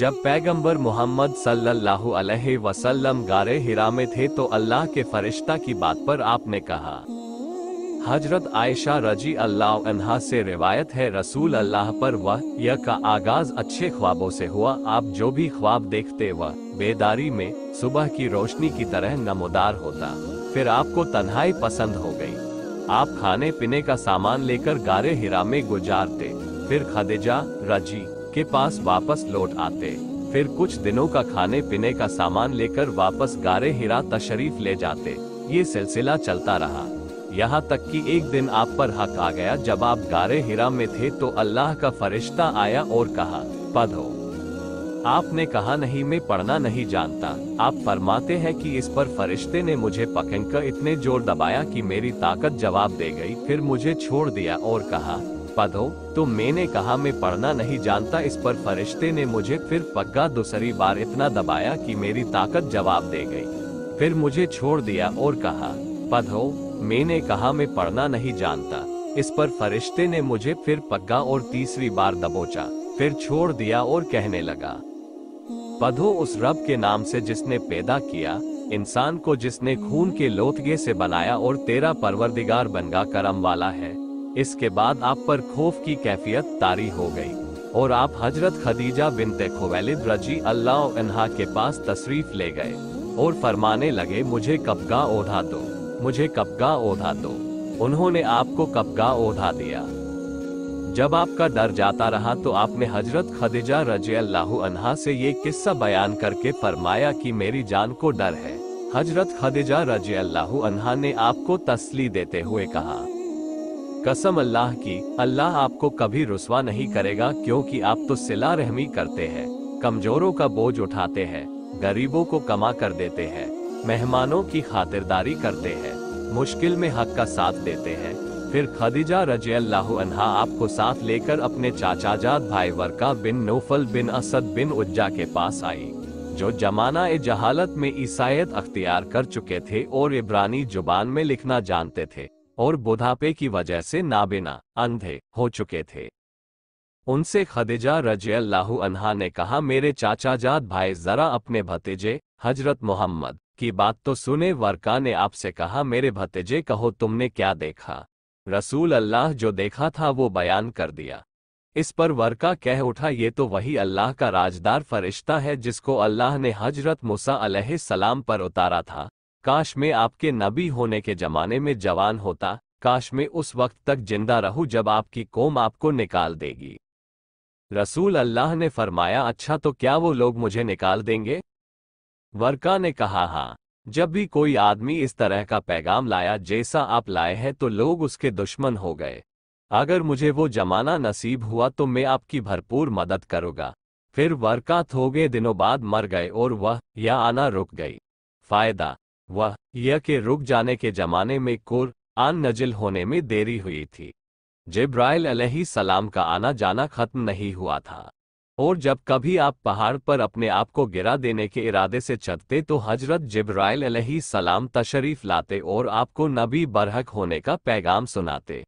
जब पैगंबर मोहम्मद सल्लल्लाहु अलैहि वसल्लम गारे हिरा में थे तो अल्लाह के फरिश्ता की बात पर आपने कहा। हजरत आयशा रजी अल्लाह अन्हा से रिवायत है, रसूल अल्लाह पर वह का आगाज अच्छे ख्वाबों से हुआ। आप जो भी ख्वाब देखते वह बेदारी में सुबह की रोशनी की तरह नमोदार होता। फिर आपको तन्हाई पसंद हो गई। आप खाने पीने का सामान लेकर गारे हिरा में गुजारते, फिर खदीजा रजी के पास वापस लौट आते, फिर कुछ दिनों का खाने पीने का सामान लेकर वापस गारे हिरा तशरीफ ले जाते। ये सिलसिला चलता रहा, यहाँ तक कि एक दिन आप पर हक आ गया। जब आप गारे हिरा में थे तो अल्लाह का फरिश्ता आया और कहा, पढ़ो। आपने कहा, नहीं, मैं पढ़ना नहीं जानता। आप फरमाते हैं कि इस पर फरिश्ते ने मुझे पकड़कर इतने जोर दबाया कि मेरी ताकत जवाब दे गई, फिर मुझे छोड़ दिया और कहा, पढ़ो। तो मैंने कहा, मैं पढ़ना नहीं जानता। इस पर फरिश्ते ने मुझे फिर पक्का दूसरी बार इतना दबाया कि मेरी ताकत जवाब दे गई, फिर मुझे छोड़ दिया और कहा, पढ़ो। मैंने कहा, मैं पढ़ना नहीं जानता। इस पर फरिश्ते ने मुझे फिर पक्का और तीसरी बार दबोचा, फिर छोड़ दिया और कहने लगा, पढ़ो उस रब के नाम से जिसने पैदा किया इंसान को, जिसने खून के लोथगे से बनाया, और तेरा परवरदिगार बनगा करम वाला है। इसके बाद आप पर खौफ की कैफियत तारी हो गई और आप हजरत खदीजा बिन्ते खुवैलिद रजी अल्लाह अन्हा के पास तशरीफ ले गए और फरमाने लगे, मुझे कब्गा ओढ़ा दो, मुझे कब्गा ओढ़ा दो। उन्होंने आपको कब्गा ओढ़ा दिया। जब आपका डर जाता रहा तो आपने हजरत खदीजा रजी अल्लाह अन्हा से ये किस्सा बयान करके फरमाया कि मेरी जान को डर है। हजरत खदीजा रजी अल्लाह अन्हा ने आपको तसल्ली देते हुए कहा, कसम अल्लाह की, अल्लाह आपको कभी रुस्वा नहीं करेगा, क्योंकि आप तो सिला रहमी करते हैं, कमजोरों का बोझ उठाते हैं, गरीबों को कमा कर देते हैं, मेहमानों की खातिरदारी करते हैं, मुश्किल में हक का साथ देते हैं। फिर खदीजा रजी अल्लाह अन्हा आपको साथ लेकर अपने चाचाजाद भाई वर्का बिन नौफल बिन असद बिन उज्जा के पास आई, जो जमाना ए जहालत में ईसाईयत अख्तियार कर चुके थे और इब्रानी जुबान में लिखना जानते थे और बुढ़ापे की वजह से नाबिना अंधे हो चुके थे। उनसे खदीजा रजी अल्लाह अन्हा ने कहा, मेरे चाचाजाद भाई, जरा अपने भतीजे हजरत मोहम्मद की बात तो सुने। वर्का ने आपसे कहा, मेरे भतीजे, कहो तुमने क्या देखा? रसूल अल्लाह जो देखा था वो बयान कर दिया। इस पर वर्का कह उठा, ये तो वही अल्लाह का राजदार फरिश्ता है जिसको अल्लाह ने हजरत मूसा अलैहिस्सलाम पर उतारा था। काश मैं आपके नबी होने के जमाने में जवान होता, काश मैं उस वक्त तक जिंदा रहूं जब आपकी कौम आपको निकाल देगी। रसूल अल्लाह ने फरमाया, अच्छा, तो क्या वो लोग मुझे निकाल देंगे? वर्का ने कहा, हाँ, जब भी कोई आदमी इस तरह का पैगाम लाया जैसा आप लाए हैं तो लोग उसके दुश्मन हो गए। अगर मुझे वो जमाना नसीब हुआ तो मैं आपकी भरपूर मदद करूँगा। फिर वर्का थोड़े दिनों बाद मर गए और वह या आना रुक गई। फायदा वह यह के रुक जाने के जमाने में कुरआन नाजिल होने में देरी हुई थी। जिब्राइल अलैहिस्सलाम का आना जाना खत्म नहीं हुआ था, और जब कभी आप पहाड़ पर अपने आप को गिरा देने के इरादे से चढ़ते तो हजरत जिब्राइल अलैहिस्सलाम तशरीफ लाते और आपको नबी बरहक होने का पैगाम सुनाते।